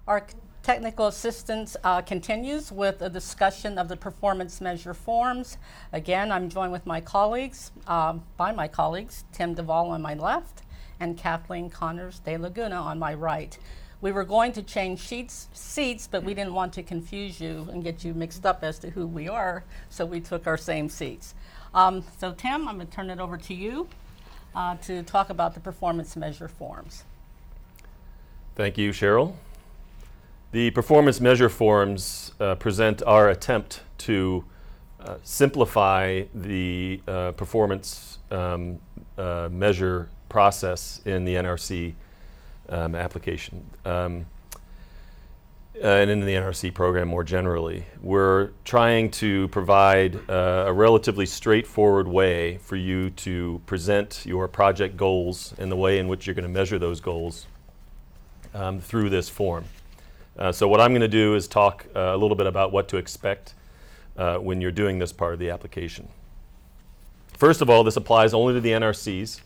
Our technical assistance continues with a discussion of the performance measure forms. Again, I'm joined with my colleagues, Tim Duvall on my left and Kathleen Connors de Laguna on my right. We were going to change seats, but we didn't want to confuse you and get you mixed up as to who we are, so we took our same seats. So Tim, I'm going to turn it over to you to talk about the performance measure forms. Thank you, Cheryl. The performance measure forms present our attempt to simplify the performance measure process in the NRC application and in the NRC program more generally. We're trying to provide a relatively straightforward way for you to present your project goals and the way in which you're going to measure those goals through this form. So what I'm going to do is talk a little bit about what to expect when you're doing this part of the application. First of all, this applies only to the NRCs.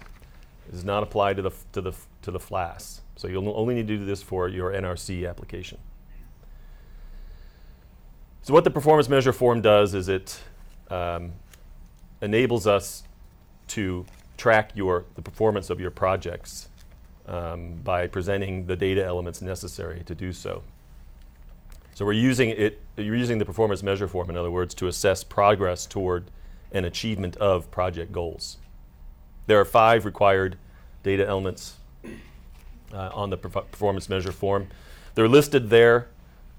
It does not apply to the FLAS. So you'll only need to do this for your NRC application. So what the performance measure form does is it enables us to track the performance of your projects by presenting the data elements necessary to do so. So you're using the performance measure form, in other words, to assess progress toward an achievement of project goals. There are 5 required data elements on the performance measure form. They're listed there: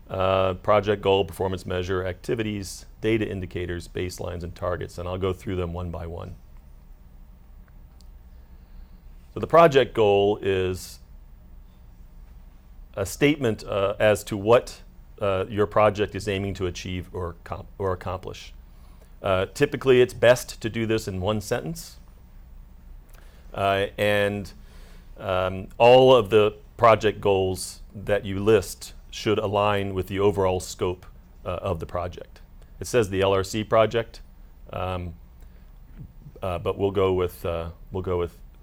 project goal, performance measure, activities, data indicators, baselines, and targets, and I'll go through them one by one. So the project goal is a statement as to what your project is aiming to achieve or accomplish. Typically, it's best to do this in one sentence. And all of the project goals that you list should align with the overall scope of the project. It says the LRC project, but we'll go with the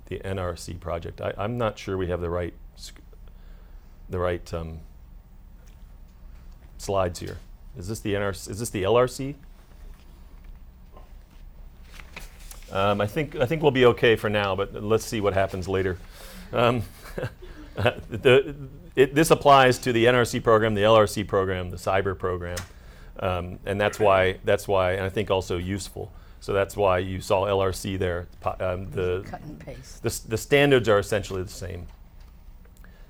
NRC project. I'm not sure we have the right slides here. Is this the NRC? Is this the LRC? I think we'll be okay for now, but let's see what happens later. This applies to the NRC program, the LRC program, the cyber program, and that's why, and I think also useful. So that's why you saw LRC there. Cut and paste. The standards are essentially the same.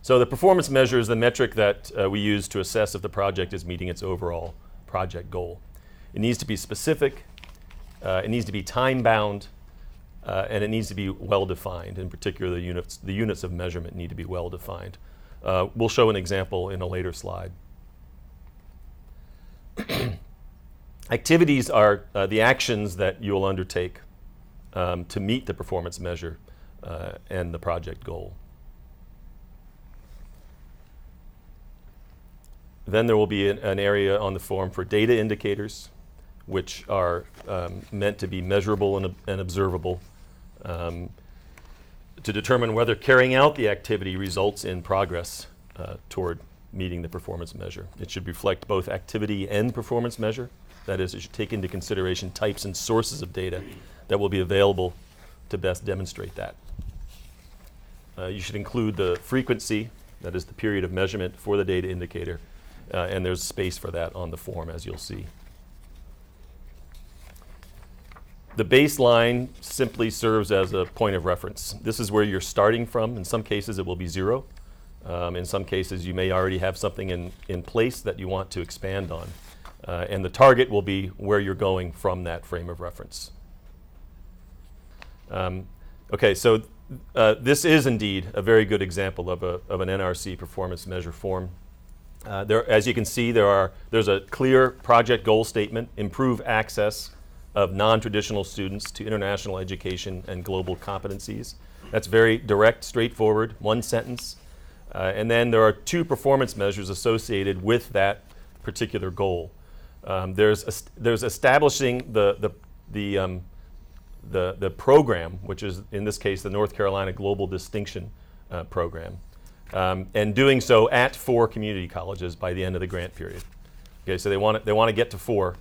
So the performance measure is the metric that we use to assess if the project is meeting its overall project goal. It needs to be specific, it needs to be time-bound, and it needs to be well-defined. In particular, the units of measurement need to be well-defined. We'll show an example in a later slide. Activities are the actions that you'll undertake to meet the performance measure and the project goal. Then there will be an area on the form for data indicators, which are meant to be measurable and observable to determine whether carrying out the activity results in progress toward meeting the performance measure. It should reflect both activity and performance measure. That is, it should take into consideration types and sources of data that will be available to best demonstrate that. You should include the frequency, that is the period of measurement for the data indicator, and there's space for that on the form, as you'll see. The baseline simply serves as a point of reference. This is where you're starting from. In some cases, it will be 0. In some cases, you may already have something in place that you want to expand on. And the target will be where you're going from that frame of reference. Okay, so this is indeed a very good example of an NRC performance measure form. As you can see, there's a clear project goal statement: improve access of non-traditional students to international education and global competencies. That's very direct, straightforward, one sentence. And then there are 2 performance measures associated with that particular goal. There's establishing the program, which is in this case the North Carolina Global Distinction Program. and doing so at 4 community colleges by the end of the grant period. Okay, so they want to get to 4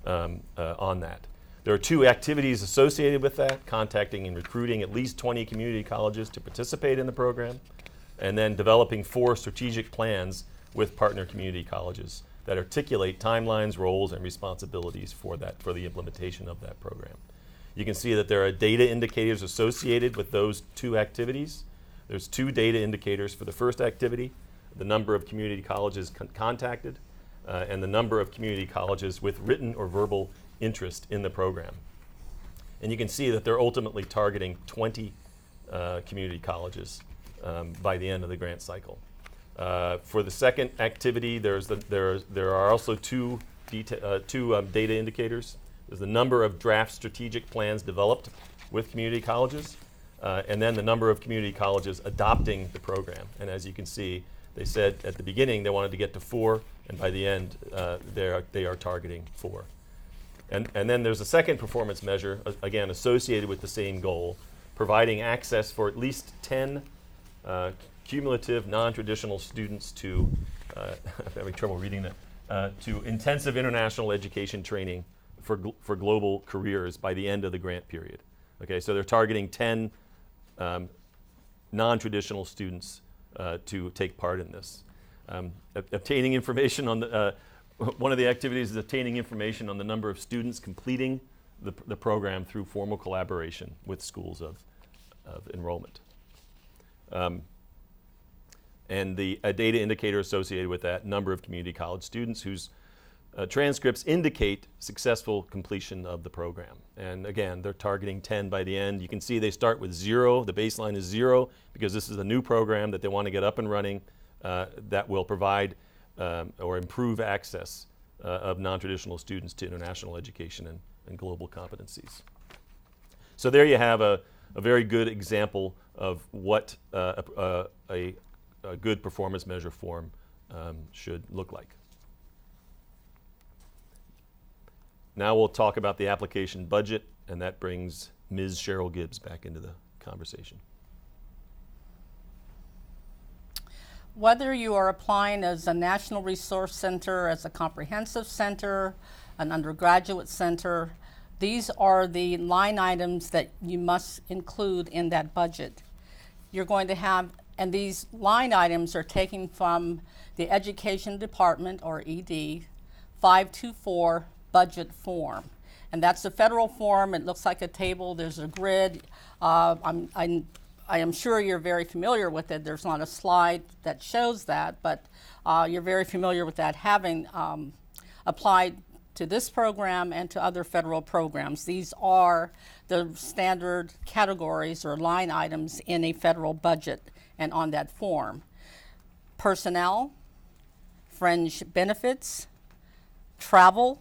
on that. There are 2 activities associated with that: contacting and recruiting at least 20 community colleges to participate in the program, and then developing 4 strategic plans with partner community colleges that articulate timelines, roles, and responsibilities for the implementation of that program. You can see that there are data indicators associated with those 2 activities. There's 2 data indicators for the first activity: the number of community colleges contacted, and the number of community colleges with written or verbal interest in the program. And you can see that they're ultimately targeting 20 community colleges by the end of the grant cycle. For the second activity, there are also 2 data indicators. There's the number of draft strategic plans developed with community colleges, and then the number of community colleges adopting the program. And as you can see, they said at the beginning they wanted to get to 4, and by the end they are targeting 4. And then there's a second performance measure, again associated with the same goal, providing access for at least 10 cumulative non-traditional students to, I'm having trouble reading that, to intensive international education training for global careers by the end of the grant period. Okay, so they're targeting 10 non-traditional students to take part in this. Obtaining information on the, one of the activities is obtaining information on the number of students completing the program through formal collaboration with schools of enrollment. And the data indicator associated with that: number of community college students whose transcripts indicate successful completion of the program. And again, they're targeting 10 by the end. You can see they start with 0. The baseline is 0 because this is a new program that they want to get up and running that will provide or improve access of non-traditional students to international education and global competencies. So there you have a very good example of what a good performance measure form should look like. Now we'll talk about the application budget, and that brings Ms. Cheryl Gibbs back into the conversation. Whether you are applying as a National Resource Center, as a comprehensive center, an undergraduate center, these are the line items that you must include in that budget. You're going to have, and these line items are taken from the Education Department, or ED, 524 budget form. And that's the federal form. It looks like a table. There's a grid. I am sure you're very familiar with it. There's not a slide that shows that, but you're very familiar with that, having applied to this program and to other federal programs. These are the standard categories or line items in a federal budget and on that form: personnel, fringe benefits, travel,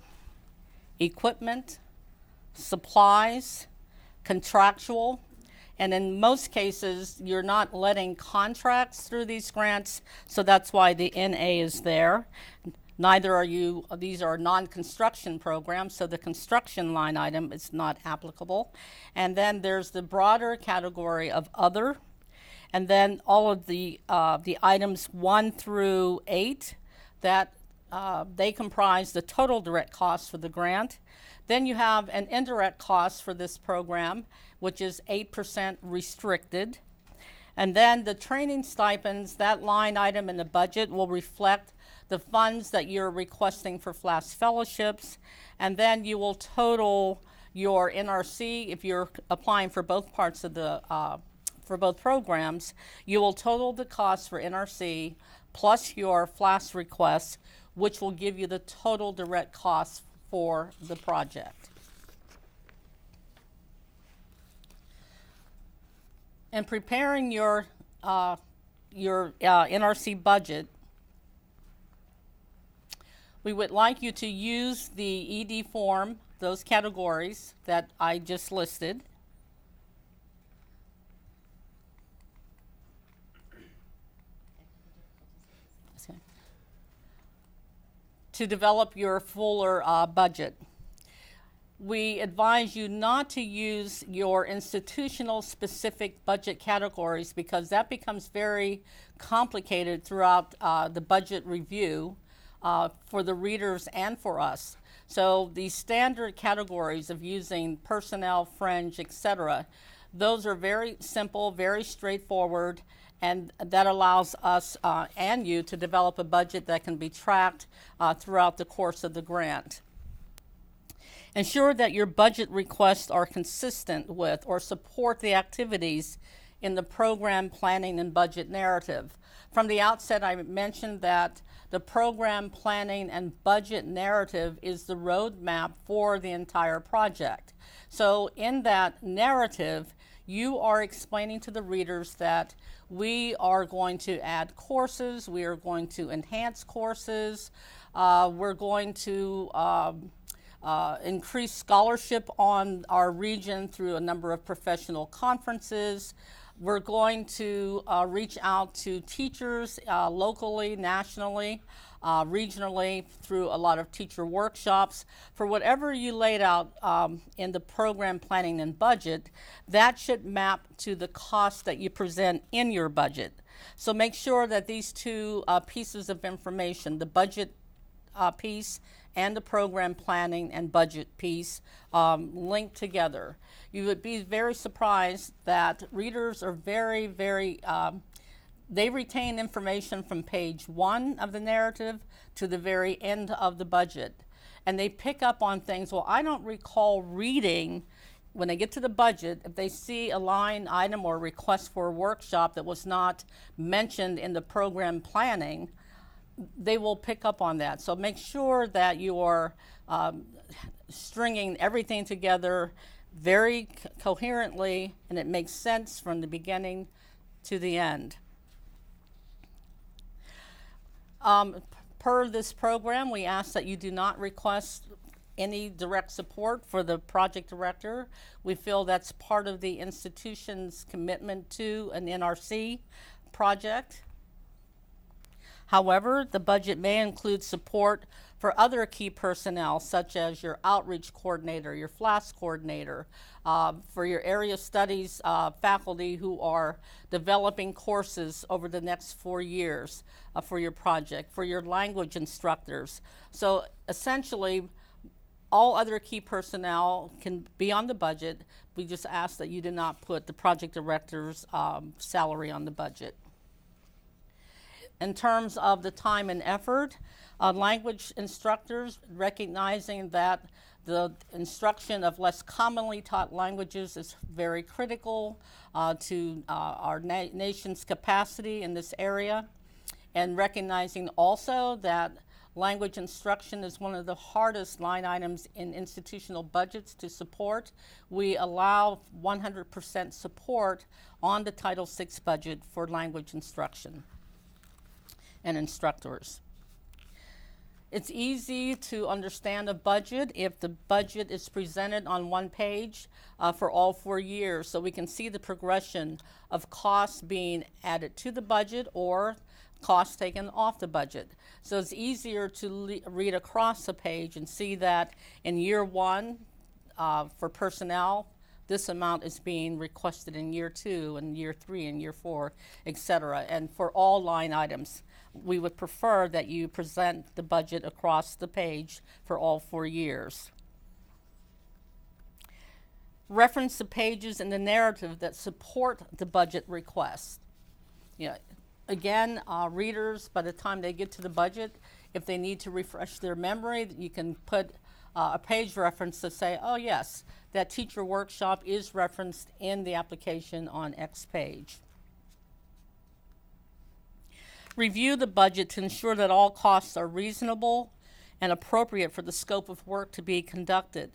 equipment, supplies, contractual, and in most cases you're not letting contracts through these grants, so that's why the NA is there. Neither are you, these are non-construction programs, so the construction line item is not applicable. And then there's the broader category of other, and then all of the items 1 through 8 that they comprise the total direct cost for the grant. Then you have an indirect cost for this program, which is 8% restricted. And then the training stipends, that line item in the budget will reflect the funds that you're requesting for FLAS fellowships. And then you will total your NRC, if you're applying for both parts of the, for both programs, you will total the cost for NRC plus your FLAS request, which will give you the total direct cost for the project. In preparing your NRC budget, we would like you to use the ED form, those categories that I just listed. To develop your fuller budget. we advise you not to use your institutional specific budget categories because that becomes very complicated throughout the budget review for the readers and for us. So these standard categories of using personnel, fringe, etc., those are very simple, very straightforward, and that allows us and you to develop a budget that can be tracked throughout the course of the grant. Ensure that your budget requests are consistent with or support the activities in the program planning and budget narrative. From the outset, I mentioned that the program planning and budget narrative is the roadmap for the entire project. So in that narrative, you are explaining to the readers that we are going to add courses, we are going to enhance courses, we're going to increase scholarship on our region through a number of professional conferences. We're going to reach out to teachers locally, nationally, regionally through a lot of teacher workshops. For whatever you laid out in the program planning and budget, that should map to the cost that you present in your budget. So make sure that these two pieces of information, the budget piece and the program planning and budget piece linked together. You would be very surprised that readers are very, they retain information from page 1 of the narrative to the very end of the budget. And they pick up on things, well, I don't recall reading, when they get to the budget, if they see a line item or request for a workshop that was not mentioned in the program planning, they will pick up on that. So make sure that you are stringing everything together very coherently and it makes sense from the beginning to the end. Per this program, we ask that you do not request any direct support for the project director. We feel that's part of the institution's commitment to an NRC project. However, the budget may include support for other key personnel, such as your outreach coordinator, your FLAS coordinator, for your area studies faculty who are developing courses over the next 4 years for your project, for your language instructors. So essentially, all other key personnel can be on the budget. We just ask that you do not put the project director's salary on the budget. In terms of the time and effort, language instructors, recognizing that the instruction of less commonly taught languages is very critical to our nation's capacity in this area, and recognizing also that language instruction is one of the hardest line items in institutional budgets to support. We allow 100% support on the Title VI budget for language instruction and instructors. It's easy to understand a budget if the budget is presented on one page for all 4 years, so we can see the progression of costs being added to the budget or costs taken off the budget. So it's easier to read across the page and see that in year 1 for personnel, this amount is being requested in year 2 and year 3 and year 4, etc. And for all line items, we would prefer that you present the budget across the page for all 4 years. Reference the pages in the narrative that support the budget request. You know, again, readers, by the time they get to the budget, if they need to refresh their memory, you can put a page reference to say, oh yes, that teacher workshop is referenced in the application on X page. Review the budget to ensure that all costs are reasonable and appropriate for the scope of work to be conducted.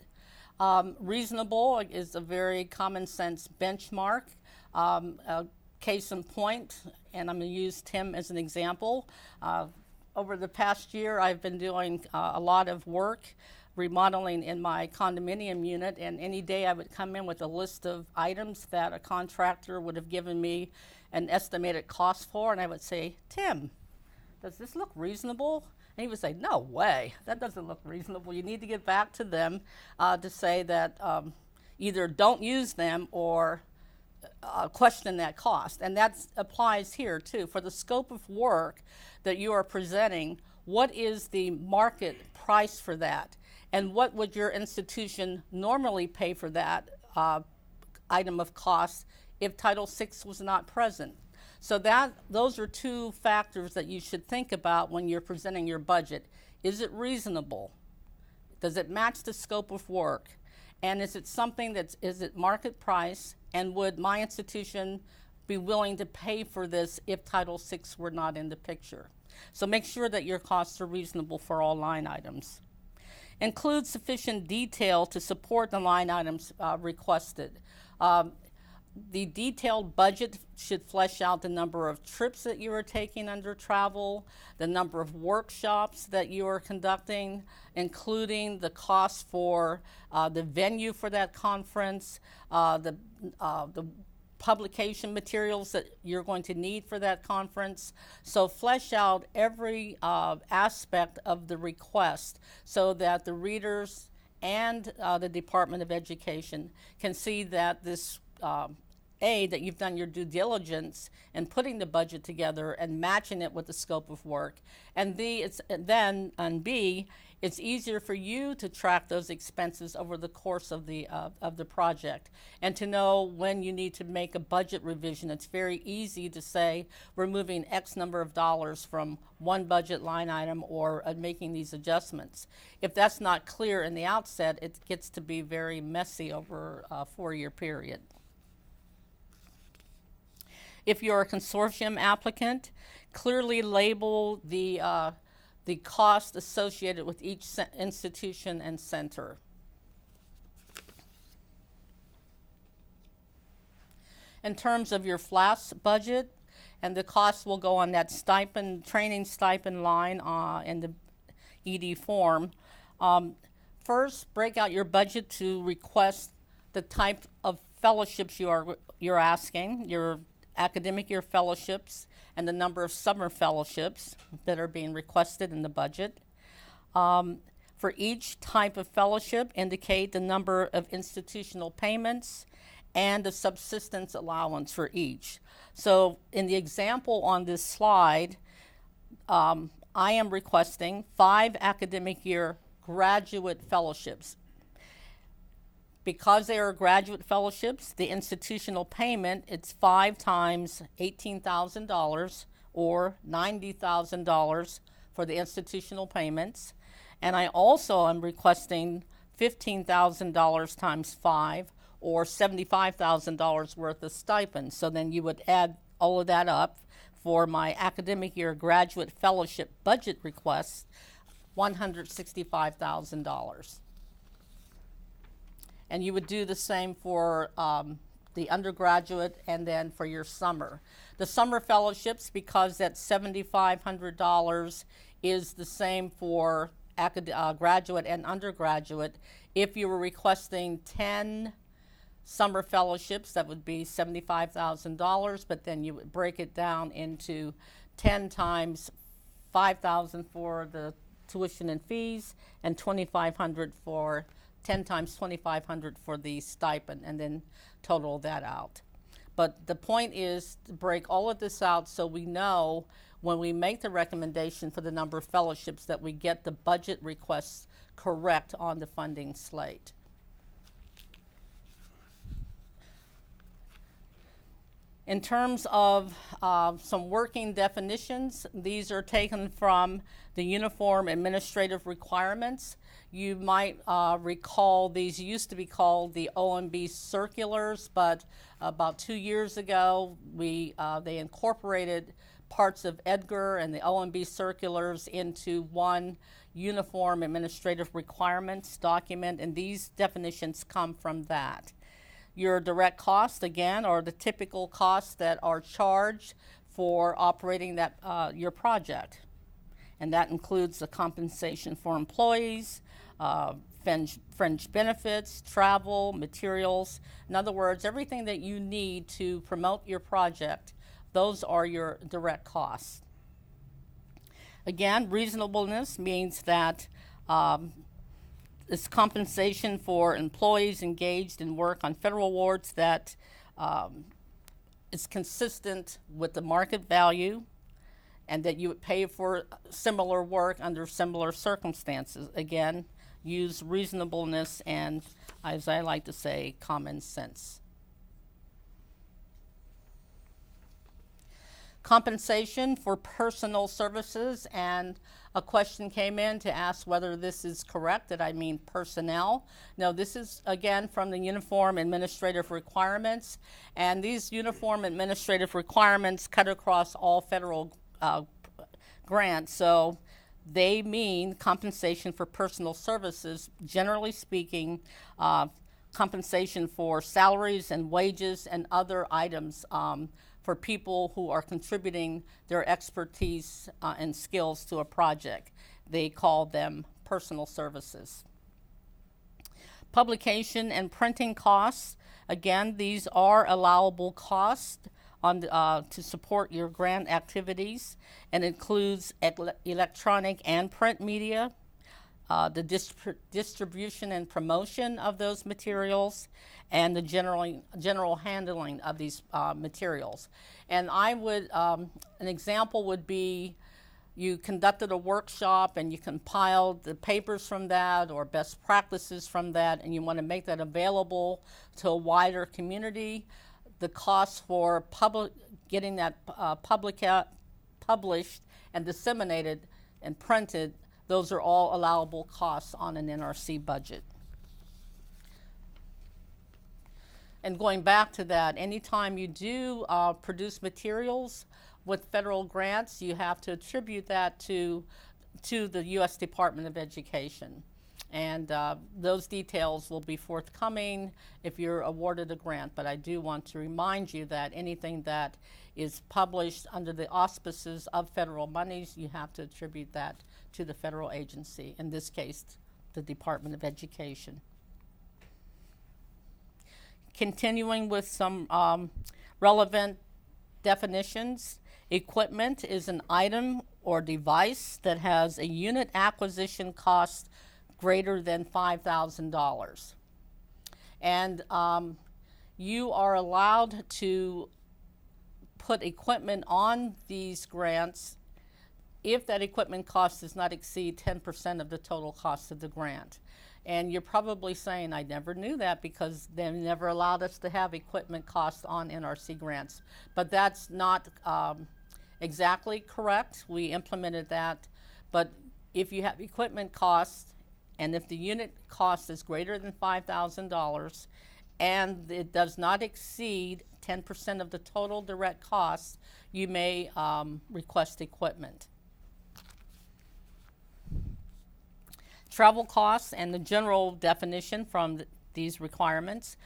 Reasonable is a very common sense benchmark. A case in point, and I'm going to use Tim as an example. Over the past year, I've been doing a lot of work remodeling in my condominium unit, and any day I would come in with a list of items that a contractor would have given me an estimated cost for, and I would say, Tim, does this look reasonable? And And he would say, no way, that doesn't look reasonable. You need to get back to them to say that either don't use them or question that cost. And that applies here too. For the scope of work that you are presenting, what is the market price for that? And what would your institution normally pay for that item of cost if Title VI was not present? So those are two factors that you should think about when you're presenting your budget. Is it reasonable? Does it match the scope of work? And is it something is it market price? And would my institution be willing to pay for this if Title VI were not in the picture? So make sure that your costs are reasonable for all line items. Include sufficient detail to support the line items requested. The detailed budget should flesh out the number of trips that you are taking under travel, the number of workshops that you are conducting, including the cost for the venue for that conference, the publication materials that you're going to need for that conference. So flesh out every aspect of the request so that the readers and the Department of Education can see that this that you've done your due diligence in putting the budget together and matching it with the scope of work, and B, it's easier for you to track those expenses over the course of the project and to know when you need to make a budget revision. It's very easy to say we're moving X number of dollars from one budget line item or making these adjustments. If that's not clear in the outset, it gets to be very messy over a 4-year period. If you're a consortium applicant, clearly label the cost associated with each institution and center. In terms of your FLAS budget, and the cost will go on that stipend, training stipend line in the ED form. First, break out your budget to request the type of fellowships you're asking, your academic year fellowships, and the number of summer fellowships that are being requested in the budget. For each type of fellowship, indicate the number of institutional payments and the subsistence allowance for each. So in the example on this slide, I am requesting 5 academic year graduate fellowships. Because they are graduate fellowships, the institutional payment, it's 5 times $18,000 or $90,000 for the institutional payments. And I also am requesting $15,000 times 5 or $75,000 worth of stipends. So then you would add all of that up for my academic year graduate fellowship budget request, $165,000. And you would do the same for the undergraduate and then for your summer. The summer fellowships, because that $7,500 is the same for graduate and undergraduate. If you were requesting 10 summer fellowships, that would be $75,000, but then you would break it down into 10 times $5,000 for the tuition and fees and $2,500 for 10 times $2,500 for the stipend, and then total that out. But the point is to break all of this out so we know when we make the recommendation for the number of fellowships that we get the budget requests correct on the funding slate. In terms of some working definitions, these are taken from the Uniform Administrative Requirements. You might recall these used to be called the OMB circulars, but about 2 years ago they incorporated parts of Edgar and the OMB circulars into one Uniform Administrative Requirements document, and these definitions come from that. Your direct costs, again, are the typical costs that are charged for operating that your project. And that includes the compensation for employees, fringe benefits, travel, materials. In other words, everything that you need to promote your project, those are your direct costs. Again, reasonableness means that it's compensation for employees engaged in work on federal awards that is consistent with the market value and that you would pay for similar work under similar circumstances. Again, use reasonableness and, as I like to say, common sense. Compensation for personal services, and a question came in to ask whether this is correct, that I mean personnel. No, this is again from the Uniform Administrative Requirements, and these Uniform Administrative Requirements cut across all federal grants, so they mean compensation for personal services, generally speaking, compensation for salaries and wages and other items for people who are contributing their expertise and skills to a project. They call them personal services. Publication and printing costs, again, these are allowable costs to support your grant activities, and includes electronic and print media, the distribution and promotion of those materials, and the general handling of these materials. And I would, an example would be you conducted a workshop and you compiled the papers from that or best practices from that, and you want to make that available to a wider community. The cost for getting that published and disseminated and printed, those are all allowable costs on an NRC budget. And going back to that, anytime you do produce materials with federal grants, you have to attribute that to the U.S. Department of Education. And those details will be forthcoming if you're awarded a grant. But I do want to remind you that anything that is published under the auspices of federal monies, you have to attribute that to the federal agency, in this case, the Department of Education. Continuing with some relevant definitions, equipment is an item or device that has a unit acquisition cost greater than $5,000. And you are allowed to put equipment on these grants if that equipment cost does not exceed 10% of the total cost of the grant. And you're probably saying, I never knew that because they never allowed us to have equipment costs on NRC grants. But that's not exactly correct. We implemented that. But if you have equipment costs, and if the unit cost is greater than $5,000 and it does not exceed 10% of the total direct costs, you may request equipment. Travel costs and the general definition from these requirements.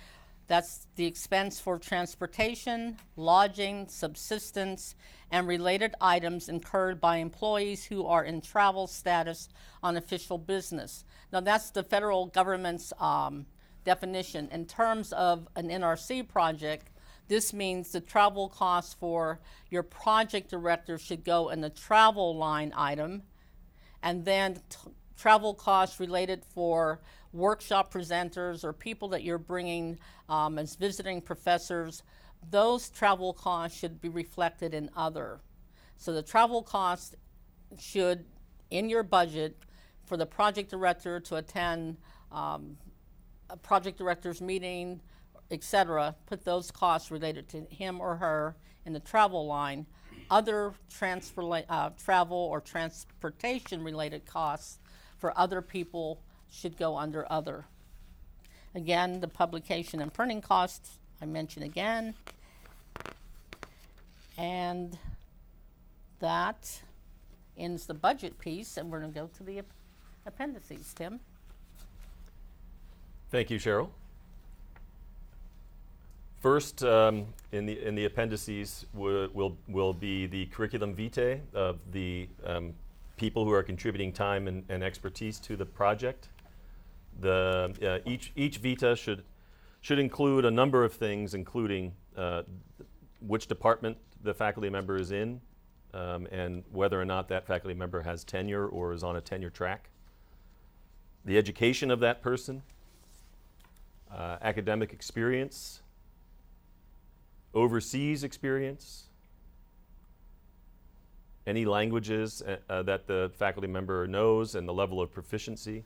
That's the expense for transportation, lodging, subsistence, and related items incurred by employees who are in travel status on official business. Now that's the federal government's definition. In terms of an NRC project, this means the travel costs for your project director should go in the travel line item, and then travel costs related for workshop presenters or people that you're bringing as visiting professors, those travel costs should be reflected in other. So the travel costs should, in your budget, for the project director to attend a project director's meeting, etc., put those costs related to him or her in the travel line. Other travel or transportation related costs for other people should go under other. Again, the publication and printing costs I mentioned again. And that ends the budget piece, and we're going to go to the appendices. Tim? Thank you, Cheryl. First, in the appendices will be the curriculum vitae of the people who are contributing time and expertise to the project. Each vita should include a number of things, including which department the faculty member is in, and whether or not that faculty member has tenure or is on a tenure track, the education of that person, academic experience, overseas experience, any languages that the faculty member knows and the level of proficiency,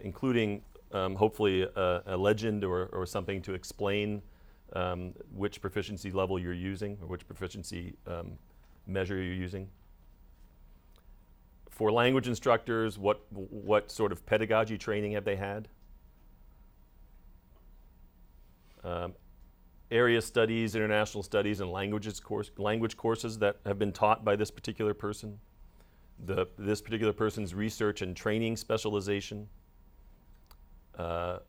including hopefully a legend or something to explain which proficiency level you're using or which proficiency measure you're using. For language instructors, what sort of pedagogy training have they had? Area studies, international studies, and language courses that have been taught by this particular person. This particular person's research and training specialization. A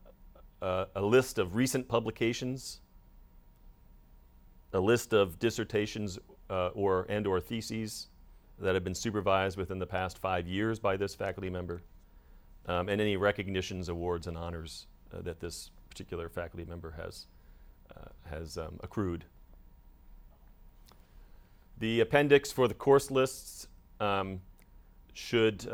list of recent publications. A list of dissertations or theses that have been supervised within the past 5 years by this faculty member. And any recognitions, awards, and honors that this particular faculty member has accrued. The appendix for the course lists should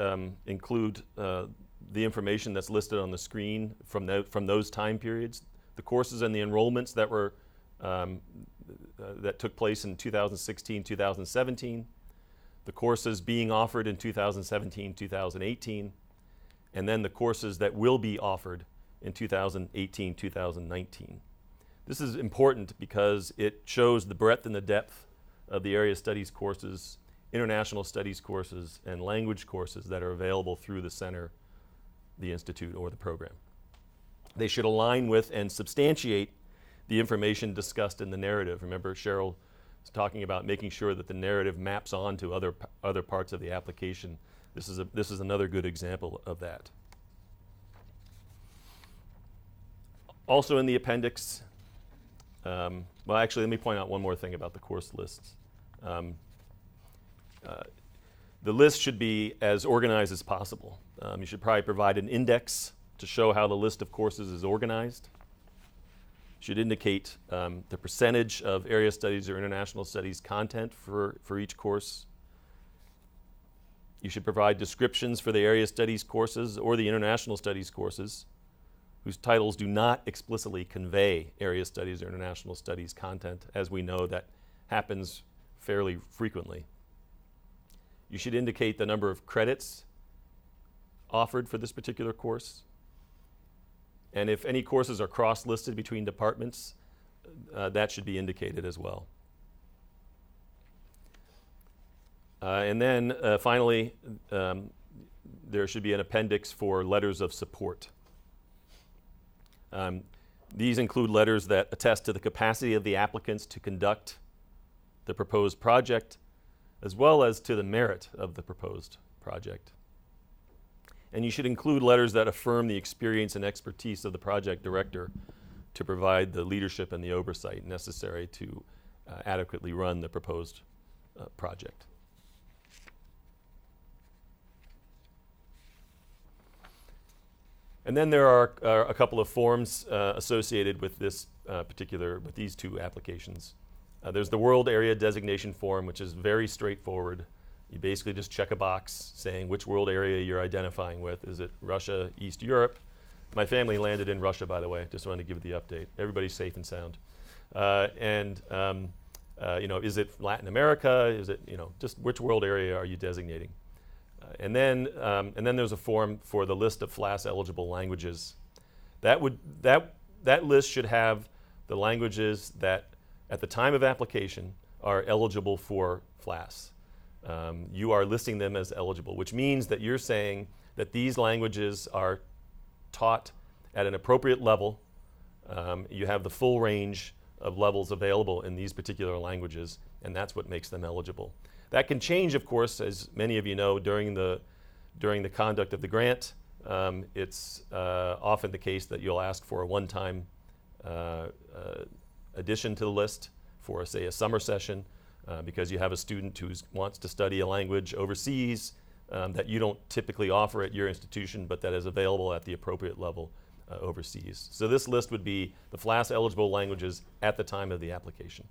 include the information that's listed on the screen from those time periods. The courses and the enrollments that were that took place in 2016, 2017, the courses being offered in 2017, 2018, and then the courses that will be offered in 2018, 2019. This is important because it shows the breadth and the depth of the area studies courses, international studies courses, and language courses that are available through the center, the institute, or the program. They should align with and substantiate the information discussed in the narrative. Remember, Cheryl was talking about making sure that the narrative maps onto other parts of the application. This is another good example of that. Also in the appendix, well, actually, let me point out one more thing about the course lists. The list should be as organized as possible. You should probably provide an index to show how the list of courses is organized. Should indicate the percentage of area studies or international studies content for each course. You should provide descriptions for the area studies courses or the international studies courses whose titles do not explicitly convey area studies or international studies content, as we know that happens fairly frequently. You should indicate the number of credits offered for this particular course. And if any courses are cross-listed between departments, that should be indicated as well. And then finally, there should be an appendix for letters of support. These include letters that attest to the capacity of the applicants to conduct the proposed project, as well as to the merit of the proposed project. And you should include letters that affirm the experience and expertise of the project director to provide the leadership and the oversight necessary to adequately run the proposed project. And then there are a couple of forms associated with this with these two applications. There's the World Area Designation Form, which is very straightforward. You basically just check a box saying which world area you're identifying with. Is it Russia, East Europe? My family landed in Russia, by the way. Just wanted to give you the update. Everybody's safe and sound. Is it Latin America? Is it, just which world area are you designating? And then there's a form for the list of FLAS eligible languages. That list should have the languages that, at the time of application, are eligible for FLAS. You are listing them as eligible, which means that you're saying that these languages are taught at an appropriate level. You have the full range of levels available in these particular languages, and that's what makes them eligible. That can change, of course, as many of you know, during the conduct of the grant. It's often the case that you'll ask for a one-time addition to the list for, say, a summer session because you have a student who wants to study a language overseas that you don't typically offer at your institution, but that is available at the appropriate level overseas. So this list would be the FLAS eligible languages at the time of the application.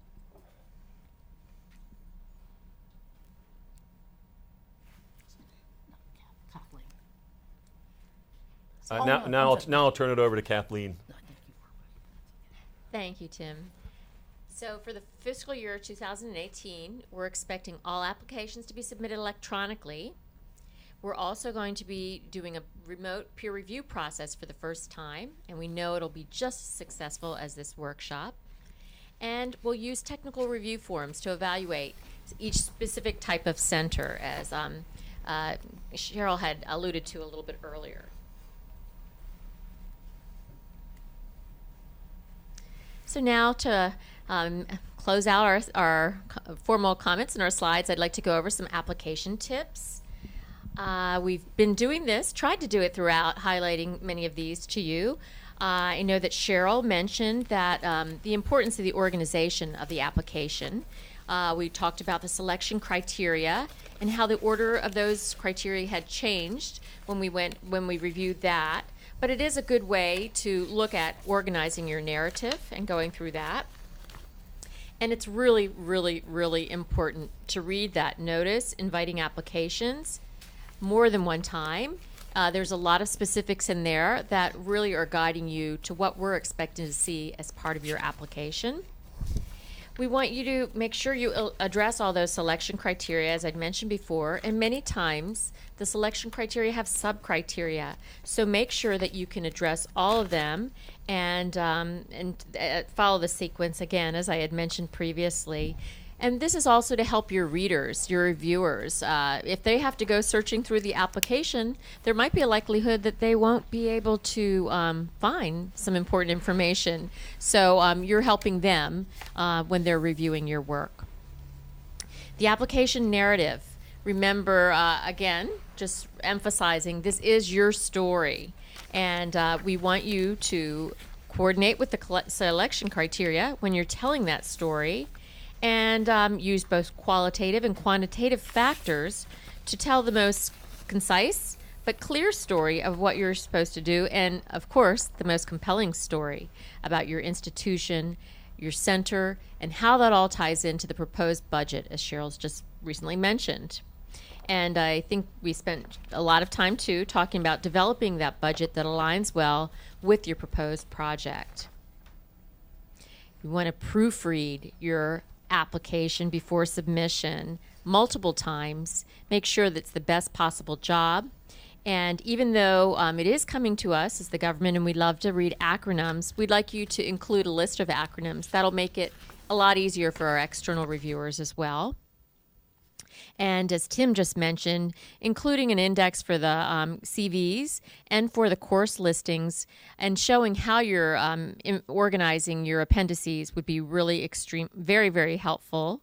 Now I'll turn it over to Kathleen. Thank you, Tim. So for the fiscal year 2018, we're expecting all applications to be submitted electronically. We're also going to be doing a remote peer review process for the first time, and we know it'll be just as successful as this workshop. And we'll use technical review forums to evaluate each specific type of center, as Cheryl had alluded to a little bit earlier. So now to close out our formal comments and our slides, I'd like to go over some application tips. We've been doing this, tried to do it throughout, highlighting many of these to you. I know that Cheryl mentioned that the importance of the organization of the application. We talked about the selection criteria and how the order of those criteria had changed when we reviewed that. But it is a good way to look at organizing your narrative and going through that. And it's really, really, really important to read that notice inviting applications more than one time. There's a lot of specifics in there that really are guiding you to what we're expecting to see as part of your application. We want you to make sure you address all those selection criteria, as I'd mentioned before, and many times the selection criteria have sub-criteria. So make sure that you can address all of them and follow the sequence again, as I had mentioned previously. And this is also to help your readers, your reviewers. If they have to go searching through the application, there might be a likelihood that they won't be able to find some important information. So you're helping them when they're reviewing your work. The application narrative. Remember, again, just emphasizing this is your story. And we want you to coordinate with the selection criteria when you're telling that story, and use both qualitative and quantitative factors to tell the most concise but clear story of what you're supposed to do, and of course the most compelling story about your institution, your center, and how that all ties into the proposed budget, as Cheryl's just recently mentioned. And I think we spent a lot of time too talking about developing that budget that aligns well with your proposed project. You want to proofread your application before submission multiple times. Make sure that it's the best possible job. And even though it is coming to us as the government and we love to read acronyms, we'd like you to include a list of acronyms. That'll make it a lot easier for our external reviewers as well. And as Tim just mentioned, including an index for the CVs and for the course listings, and showing how you're organizing your appendices would be really very, very helpful.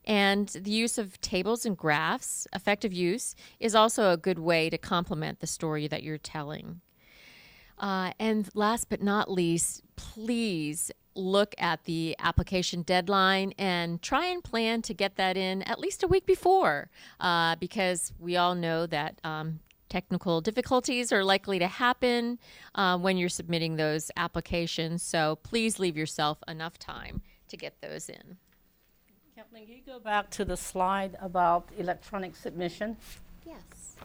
And the use of tables and graphs, effective use, is also a good way to complement the story that you're telling. And last but not least, please look at the application deadline and try and plan to get that in at least a week before, because we all know that technical difficulties are likely to happen when you're submitting those applications. So please leave yourself enough time to get those in. Kathleen, can you go back to the slide about electronic submission? Yes.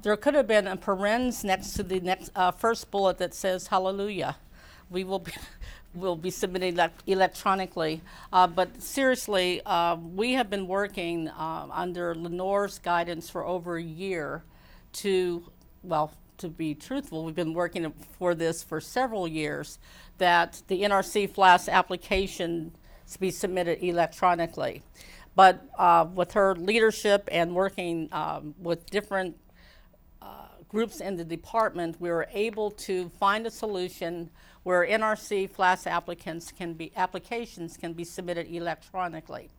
There could have been a parens next to the first bullet that says hallelujah. We will be submitting that electronically. But seriously, we have been working under Lenore's guidance for over a year to be truthful, we've been working for this for several years, that the NRC FLAS application be submitted electronically. But with her leadership and working with different groups in the department, we were able to find a solution where NRC FLAS applications can be submitted electronically.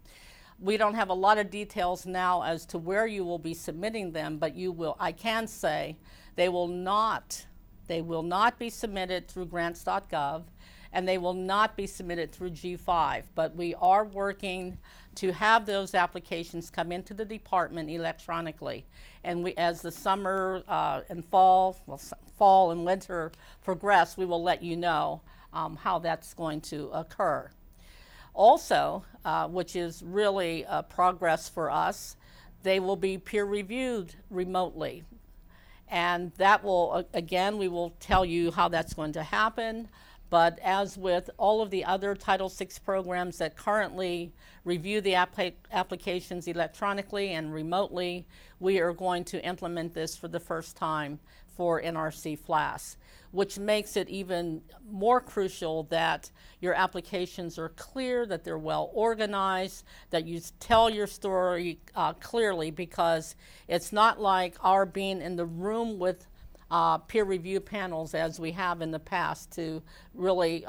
We don't have a lot of details now as to where you will be submitting them, but I can say they will not be submitted through grants.gov, and they will not be submitted through G5, but we are working to have those applications come into the department electronically. And as the summer and fall and winter progress, we will let you know how that's going to occur. Also, which is really progress for us, they will be peer reviewed remotely. And that will, again, we will tell you how that's going to happen. But as with all of the other Title VI programs that currently review the applications electronically and remotely, we are going to implement this for the first time for NRC FLAS, which makes it even more crucial that your applications are clear, that they're well organized, that you tell your story clearly, because it's not like our being in the room with peer review panels as we have in the past to really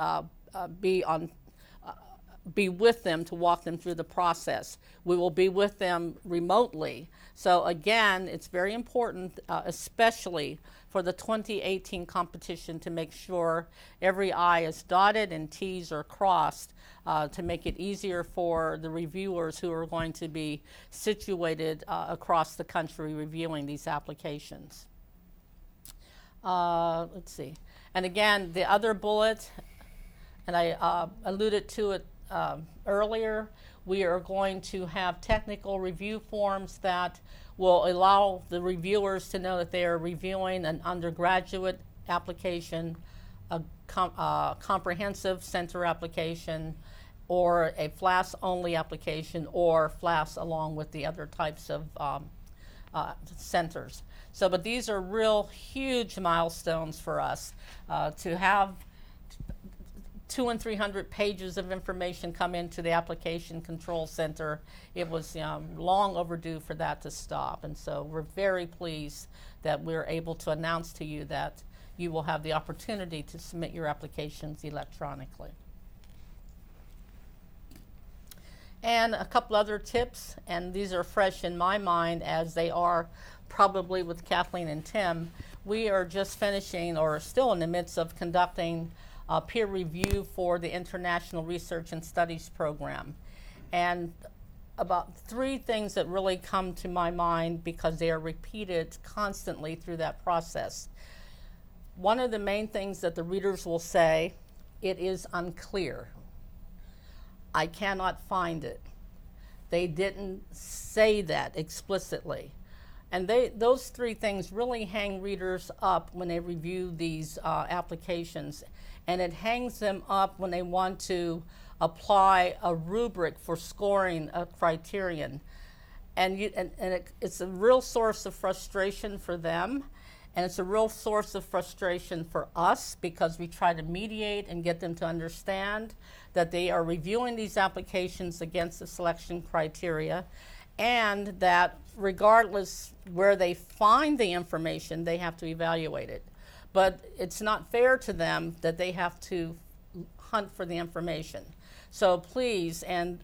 be with them, to walk them through the process. We will be with them remotely. So again, it's very important, especially for the 2018 competition, to make sure every I is dotted and T's are crossed, to make it easier for the reviewers who are going to be situated across the country reviewing these applications. Let's see. And again, the other bullet, and I alluded to it earlier, we are going to have technical review forms that will allow the reviewers to know that they are reviewing an undergraduate application, a comprehensive center application, or a FLAS-only application, or FLAS along with the other types of centers. So, but these are real huge milestones for us to have 200 and 300 pages of information come into the application control center. It was long overdue for that to stop, and so we're very pleased that we're able to announce to you that you will have the opportunity to submit your applications electronically. And a couple other tips, and these are fresh in my mind as they are probably with Kathleen and Tim. We are just finishing, or still in the midst of conducting, peer review for the International Research and Studies Program. And about 3 things that really come to my mind because they are repeated constantly through that process. One of the main things that the readers will say, it is unclear. I cannot find it. They didn't say that explicitly. And those 3 things really hang readers up when they review these applications. And it hangs them up when they want to apply a rubric for scoring a criterion. And it's a real source of frustration for them. And it's a real source of frustration for us because we try to mediate and get them to understand that they are reviewing these applications against the selection criteria, and that regardless where they find the information, they have to evaluate it. But it's not fair to them that they have to hunt for the information. So please, and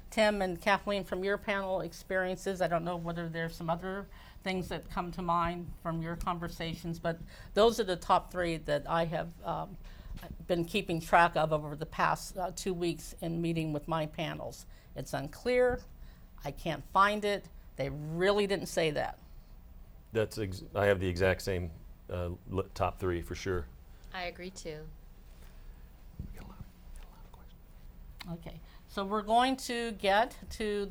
Tim and Kathleen, from your panel experiences, I don't know whether there's some other things that come to mind from your conversations, but those are the top 3 that I have been keeping track of over the past 2 weeks in meeting with my panels. It's unclear, I can't find it, they really didn't say that. I have the exact same top 3 for sure. I agree too. Okay, so we're going to get to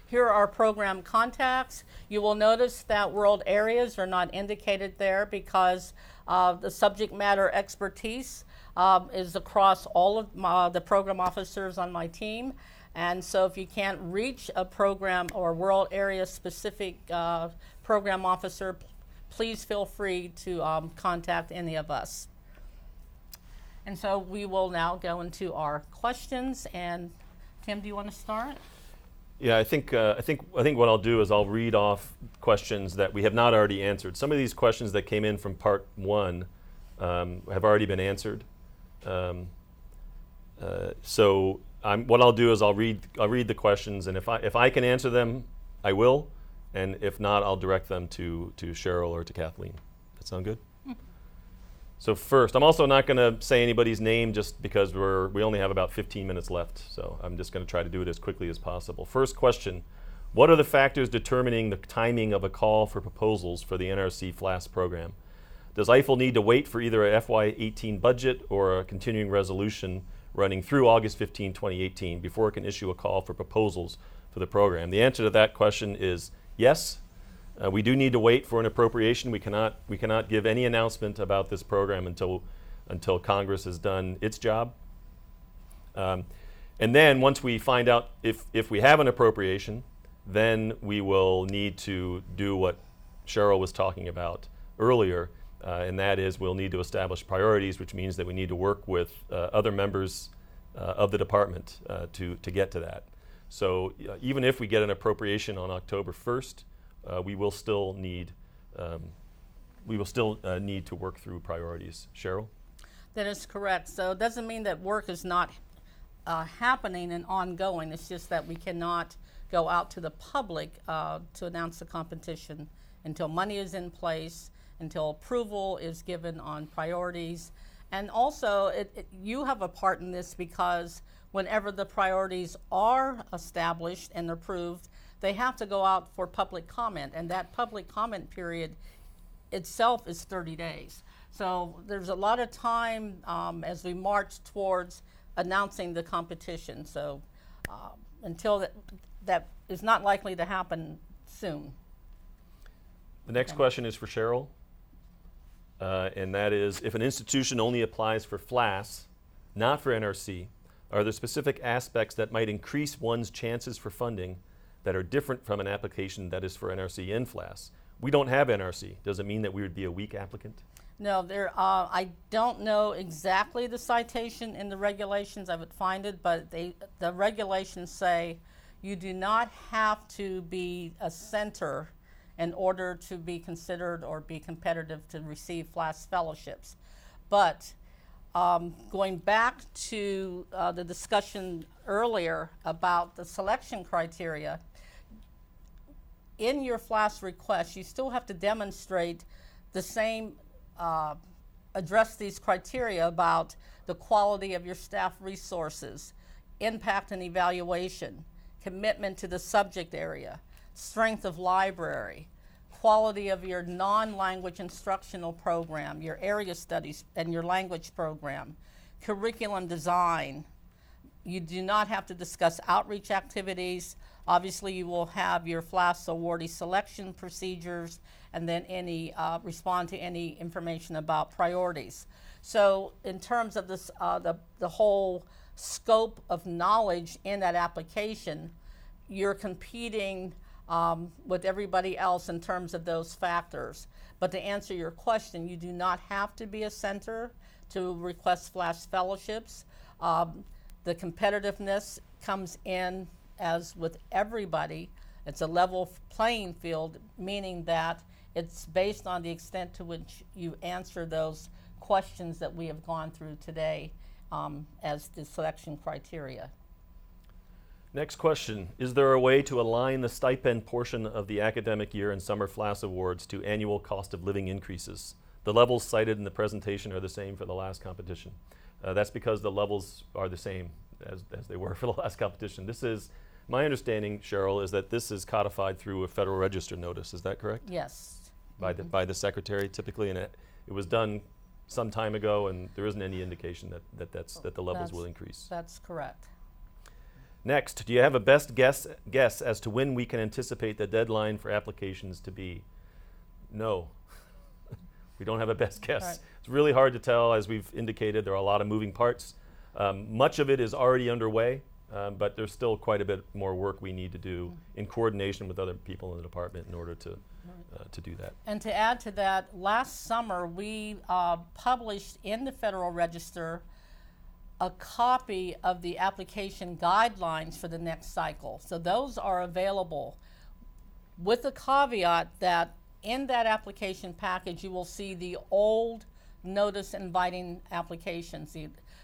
here are our program contacts. You will notice that world areas are not indicated there because the subject matter expertise is across all of the program officers on my team. And so if you can't reach a program or world area specific program officer, please feel free to contact any of us. And so we will now go into our questions. And Tim, do you want to start? Yeah, I think what I'll do is I'll read off questions that we have not already answered. Some of these questions that came in from part 1 have already been answered. So what I'll do is I'll read the questions, and if I can answer them, I will, and if not, I'll direct them to Cheryl or to Kathleen. That sound good? So first, I'm also not going to say anybody's name just because we only have about 15 minutes left, so I'm just going to try to do it as quickly as possible. First question, what are the factors determining the timing of a call for proposals for the NRC FLAS program? Does IFLE need to wait for either a FY18 budget or a continuing resolution running through August 15, 2018 before it can issue a call for proposals for the program? The answer to that question is yes. We do need to wait for an appropriation. We cannot give any announcement about this program until Congress has done its job. And then once we find out if we have an appropriation, then we will need to do what Cheryl was talking about earlier, and that is we'll need to establish priorities, which means that we need to work with other members of the department to get to that. So even if we get an appropriation on October 1st, we will still need to work through priorities. Cheryl? That is correct. So it doesn't mean that work is not happening and ongoing. It's just that we cannot go out to the public to announce the competition until money is in place, until approval is given on priorities. And also, you have a part in this because whenever the priorities are established and approved, they have to go out for public comment, and that public comment period itself is 30 days. So there's a lot of time as we march towards announcing the competition. So until that is not likely to happen soon. The next question is for Cheryl, and that is, if an institution only applies for FLAS, not for NRC, are there specific aspects that might increase one's chances for funding that are different from an application that is for NRC and FLAS? We don't have NRC. Does it mean that we would be a weak applicant? No, I don't know exactly the citation in the regulations. I would find it, but the regulations say you do not have to be a center in order to be considered or be competitive to receive FLAS fellowships. But going back to the discussion earlier about the selection criteria, in your FLAS request, you still have to demonstrate the same, address these criteria about the quality of your staff resources, impact and evaluation, commitment to the subject area, strength of library, quality of your non-language instructional program, your area studies and your language program, curriculum design. You do not have to discuss outreach activities. Obviously, you will have your FLAS awardee selection procedures and then respond to any information about priorities. So in terms of this, the whole scope of knowledge in that application, you're competing with everybody else in terms of those factors. But to answer your question, you do not have to be a center to request FLAS fellowships. The competitiveness comes in as with everybody. It's a level playing field, meaning that it's based on the extent to which you answer those questions that we have gone through today as the selection criteria. Next question, is there a way to align the stipend portion of the academic year and summer FLAS awards to annual cost of living increases? The levels cited in the presentation are the same for the last competition. That's because the levels are the same as they were for the last competition. This is, my understanding, Cheryl, is that this is codified through a Federal Register notice. Is that correct? Yes. By the Secretary typically, and it was done some time ago, and there isn't any indication that the levels will increase. That's correct. Next, do you have a best guess as to when we can anticipate the deadline for applications to be? No. We don't have a best guess. Right. It's really hard to tell. As we've indicated, there are a lot of moving parts. Much of it is already underway, but there's still quite a bit more work we need to do in coordination with other people in the department in order to do that. And to add to that, last summer we published in the Federal Register a copy of the application guidelines for the next cycle. So those are available with the caveat that in that application package you will see the old notice inviting applications.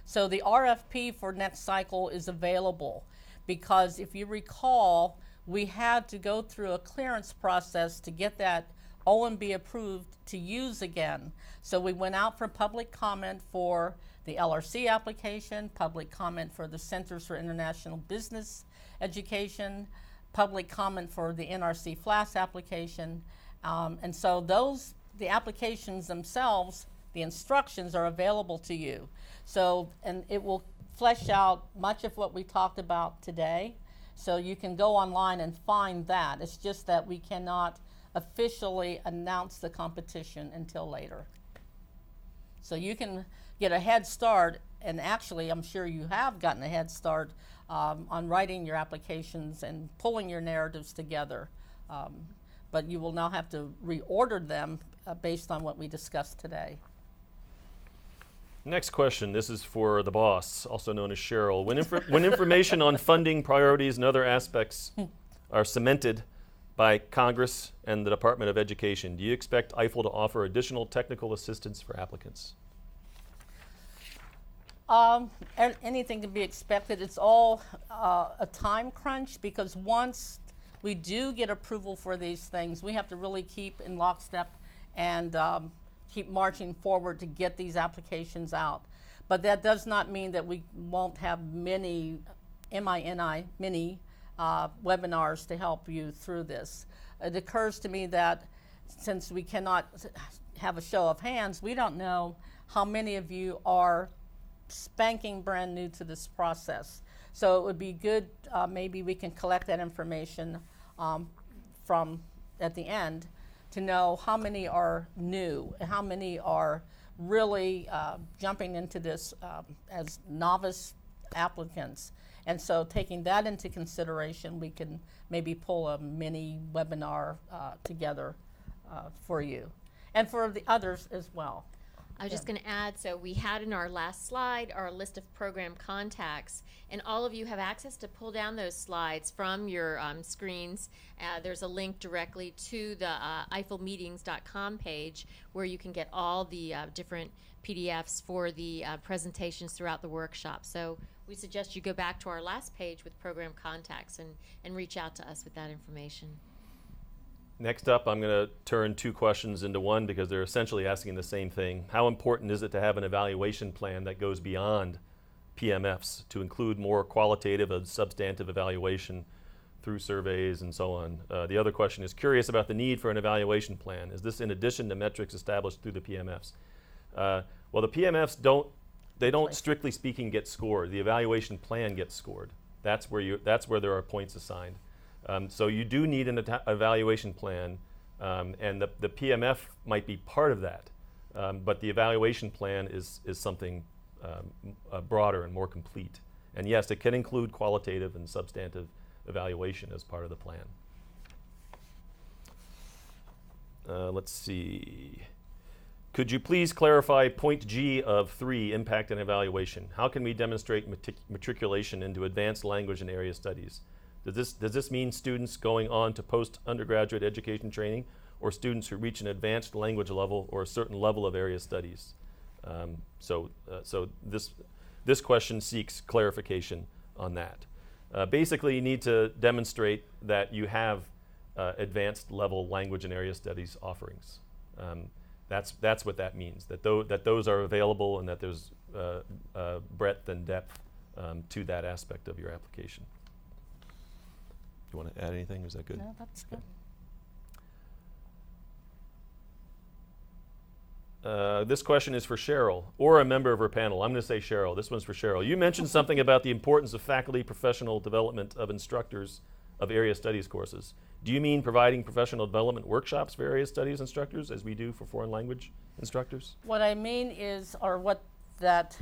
So the RFP for next cycle is available because if you recall, we had to go through a clearance process to get that OMB approved to use again. So we went out for public comment for the LRC application, public comment for the Centers for International Business Education, public comment for the NRC FLAS application. And so the applications themselves, the instructions are available to you. So, and it will flesh out much of what we talked about today. So you can go online and find that. It's just that we cannot officially announce the competition until later. So you can get a head start, and actually I'm sure you have gotten a head start on writing your applications and pulling your narratives together. But you will now have to reorder them based on what we discussed today. Next question. This is for the boss, also known as Cheryl. When information on funding, priorities, and other aspects are cemented by Congress and the Department of Education, do you expect IFLE to offer additional technical assistance for applicants? Anything to be expected. It's all a time crunch, because once we do get approval for these things, we have to really keep in lockstep and keep marching forward to get these applications out. But that does not mean that we won't have many webinars to help you through this. It occurs to me that since we cannot have a show of hands, we don't know how many of you are spanking brand new to this process. So it would be good, maybe we can collect that information from at the end to know how many are new and how many are really jumping into this as novice applicants. And so taking that into consideration, we can maybe pull a mini webinar together for you and for the others as well. I was just going to add, so we had in our last slide our list of program contacts, and all of you have access to pull down those slides from your screens. There's a link directly to the IFLEmeetings.com page where you can get all the different PDFs for the presentations throughout the workshop. So we suggest you go back to our last page with program contacts and reach out to us with that information. Next up, I'm going to turn two questions into one because they're essentially asking the same thing. How important is it to have an evaluation plan that goes beyond PMFs to include more qualitative and substantive evaluation through surveys and so on? The other question is curious about the need for an evaluation plan. Is this in addition to metrics established through the PMFs? Well, the PMFs don't strictly speaking get scored. The evaluation plan gets scored. That's where there are points assigned. So you do need an evaluation plan, and the PMF might be part of that, but the evaluation plan is something broader and more complete. And yes, it can include qualitative and substantive evaluation as part of the plan. Let's see. Could you please clarify point G of 3, impact and evaluation? How can we demonstrate matriculation into advanced language and area studies? Does this mean students going on to post-undergraduate education training, or students who reach an advanced language level or a certain level of area studies? So this question seeks clarification on that. Basically, you need to demonstrate that you have advanced level language and area studies offerings. That's what that means, that those are available and that there's breadth and depth to that aspect of your application. You want to add anything? Is that good? No, that's good. This question is for Cheryl, or a member of her panel. I'm going to say Cheryl. This one's for Cheryl. You mentioned something about the importance of faculty professional development of instructors of area studies courses. Do you mean providing professional development workshops for area studies instructors, as we do for foreign language instructors? What I mean is, or what that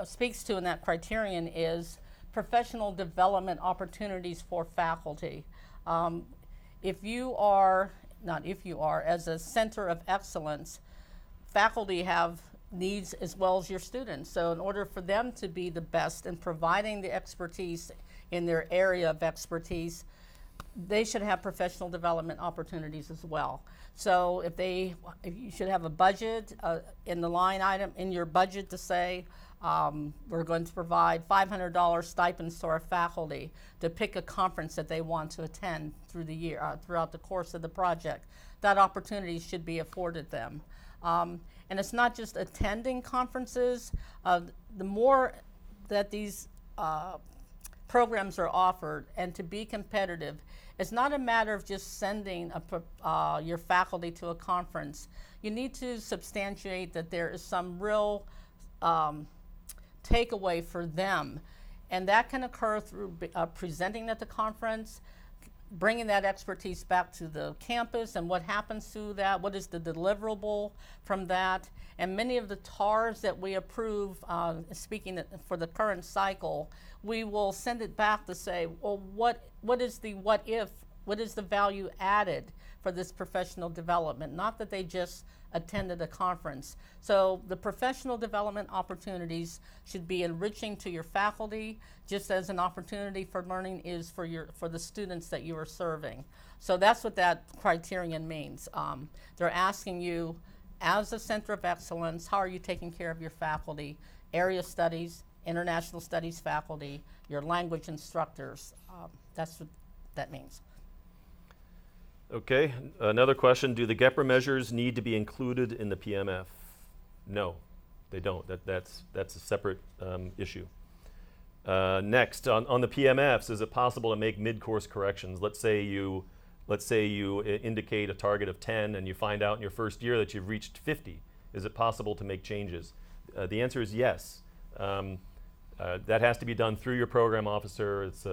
speaks to in that criterion is, professional development opportunities for faculty. As a center of excellence, faculty have needs as well as your students. So in order for them to be the best in providing the expertise in their area of expertise, they should have professional development opportunities as well. So if you should have a budget in the line item in your budget to say, we're going to provide $500 stipends to our faculty to pick a conference that they want to attend through the year, throughout the course of the project. That opportunity should be afforded them. And it's not just attending conferences. The more that these programs are offered, and to be competitive, it's not a matter of just sending your faculty to a conference. You need to substantiate that there is some real takeaway for them, and that can occur through presenting at the conference, bringing that expertise back to the campus and what happens through that, what is the deliverable from that. And many of the TARs that we approve, speaking for the current cycle, we will send it back to say, well, what is the what if, what is the value added for this professional development? Not that they just attended a conference. So the professional development opportunities should be enriching to your faculty, just as an opportunity for learning is for the students that you are serving. So that's what that criterion means. They're asking you, as a center of excellence, how are you taking care of your faculty, area studies, international studies faculty, your language instructors. That's what that means. Okay, another question. Do the GEPRA measures need to be included in the PMF? No, they don't. That's a separate issue. Next, on the PMFs, is it possible to make mid-course corrections? Let's say you indicate a target of 10 and you find out in your first year that you've reached 50. Is it possible to make changes? The answer is yes. That has to be done through your program officer. It's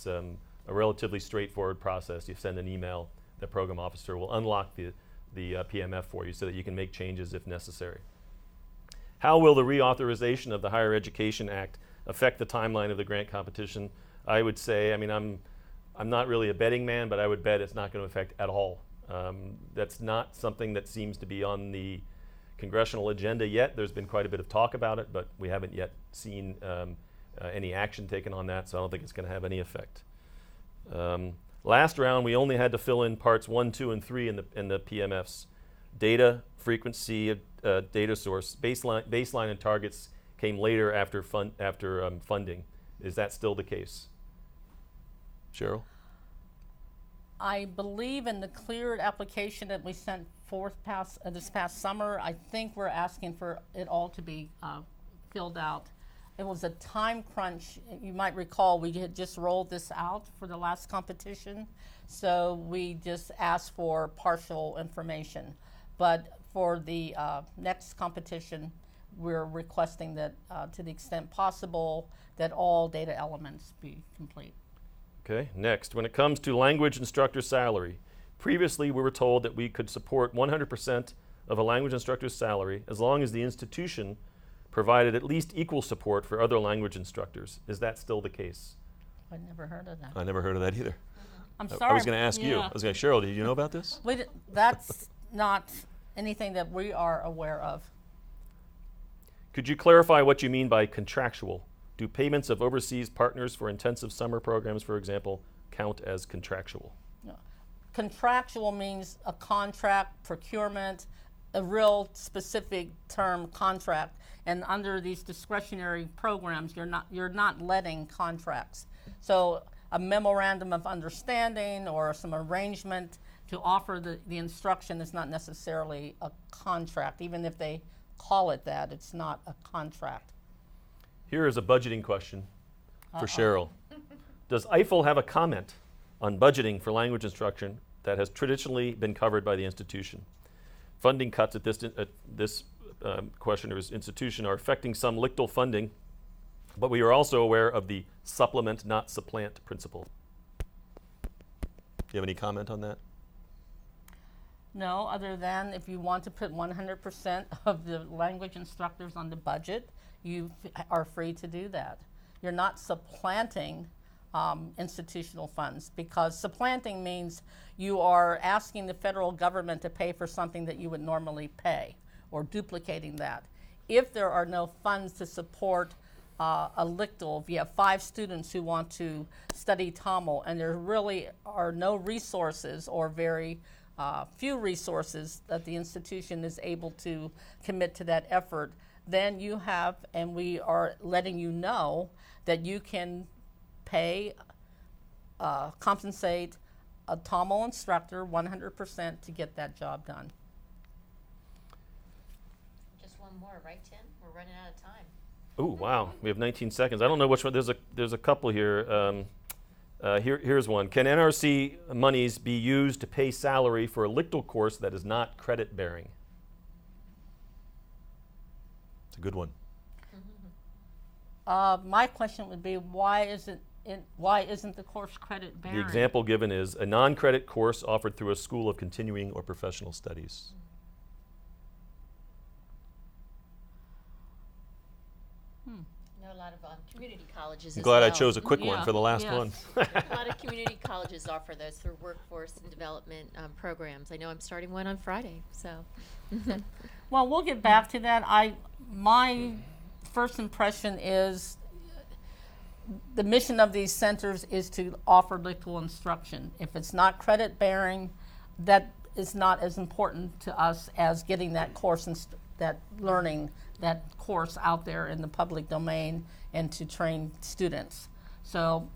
a relatively straightforward process. You send an email. The program officer will unlock the PMF for you so that you can make changes if necessary. How will the reauthorization of the Higher Education Act affect the timeline of the grant competition? I would say, I mean, I'm not really a betting man, but I would bet it's not going to affect at all. That's not something that seems to be on the congressional agenda yet. There's been quite a bit of talk about it, but we haven't yet seen any action taken on that, so I don't think it's going to have any effect. Last round, we only had to fill in parts 1, 2, and 3 in the PMFs. Data, frequency, data source, baseline and targets came later after funding. Is that still the case? Cheryl? I believe in the cleared application that we sent forth this past summer, I think we're asking for it all to be filled out. It was a time crunch. You might recall we had just rolled this out for the last competition, so we just asked for partial information. But for the next competition, we're requesting that to the extent possible that all data elements be complete. Okay, next, when it comes to language instructor salary, previously we were told that we could support 100% of a language instructor's salary as long as the institution provided at least equal support for other language instructors. Is that still the case? I never heard of that. I never heard of that either. I'm sorry. I was going to ask you. I was going to, Cheryl, did you know about this? That's not anything that we are aware of. Could you clarify what you mean by contractual? Do payments of overseas partners for intensive summer programs, for example, count as contractual? No. Contractual means a contract, procurement, a real specific term contract. And under these discretionary programs, you're not letting contracts. So a memorandum of understanding or some arrangement to offer the instruction is not necessarily a contract. Even if they call it that, it's not a contract. Here is a budgeting question for Cheryl. Does IFLE have a comment on budgeting for language instruction that has traditionally been covered by the institution? Funding cuts at this questioner's institution are affecting some LICTL funding, but we are also aware of the supplement, not supplant principle. Do you have any comment on that? No, other than if you want to put 100% of the language instructors on the budget, you are free to do that. You're not supplanting institutional funds, because supplanting means you are asking the federal government to pay for something that you would normally pay, or duplicating that. If there are no funds to support a LICTL, if you have 5 students who want to study Tamil and there really are no resources or very few resources that the institution is able to commit to that effort, then you have, and we are letting you know that you can pay, compensate a Tamil instructor 100% to get that job done. Just one more, right, Tim? We're running out of time. Oh, wow. We have 19 seconds. I don't know which one. There's a couple here. Here's one. Can NRC monies be used to pay salary for a LICTL course that is not credit-bearing? It's a good one. My question would be, why is it why isn't the course credit bearing? The example given is a non-credit course offered through a school of continuing or professional studies. I know a lot of community colleges I'm as glad I well. chose a quick one Yeah, for the last yes. one. A lot of community colleges offer those through workforce and development programs. I know I'm starting one on Friday, so. Well, we'll get back to that. My first impression is the mission of these centers is to offer liquid instruction. If it's not credit bearing, that is not as important to us as getting that course and that learning, that course out there in the public domain and to train students. So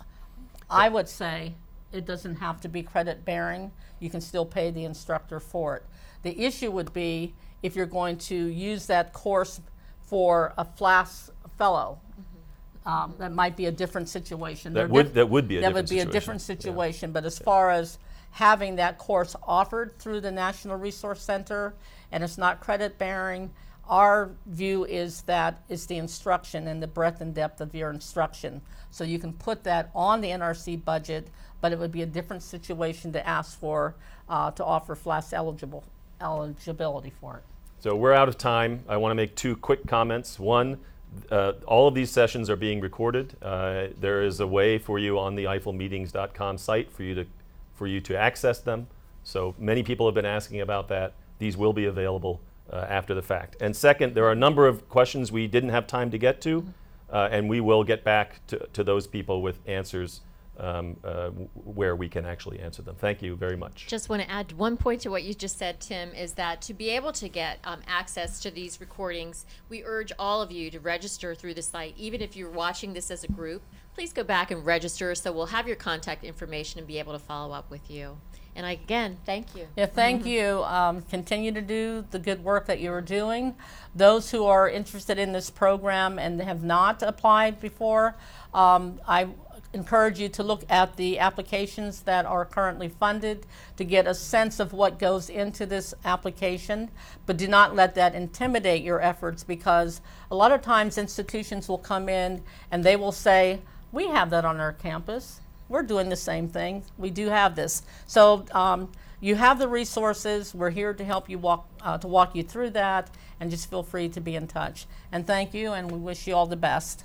I would say it doesn't have to be credit bearing. You can still pay the instructor for it. The issue would be if you're going to use that course for a FLAS fellow. That might be a different situation. That would be a different situation. That would be a different situation. But as far as having that course offered through the National Resource Center and it's not credit bearing, our view is that it's the instruction and the breadth and depth of your instruction. So you can put that on the NRC budget, but it would be a different situation to ask for, to offer FLAS eligibility for it. So we're out of time. I want to make two quick comments. One, all of these sessions are being recorded. There is a way for you on the IFLEmeetings.com site for you to access them. So many people have been asking about that. These will be available after the fact. And second, there are a number of questions we didn't have time to get to, and we will get back to those people with answers where we can actually answer them. Thank you very much. Just want to add one point to what you just said, Tim, is that to be able to get access to these recordings, we urge all of you to register through the site. Even if you're watching this as a group, please go back and register so we'll have your contact information and be able to follow up with you. And again, thank you. Yeah, thank you. Continue to do the good work that you are doing. Those who are interested in this program and have not applied before, I encourage you to look at the applications that are currently funded to get a sense of what goes into this application, but do not let that intimidate your efforts, because a lot of times institutions will come in and they will say, we have that on our campus. We're doing the same thing. We do have this. So you have the resources. We're here to help you walk you through that, and just feel free to be in touch. And thank you, and we wish you all the best.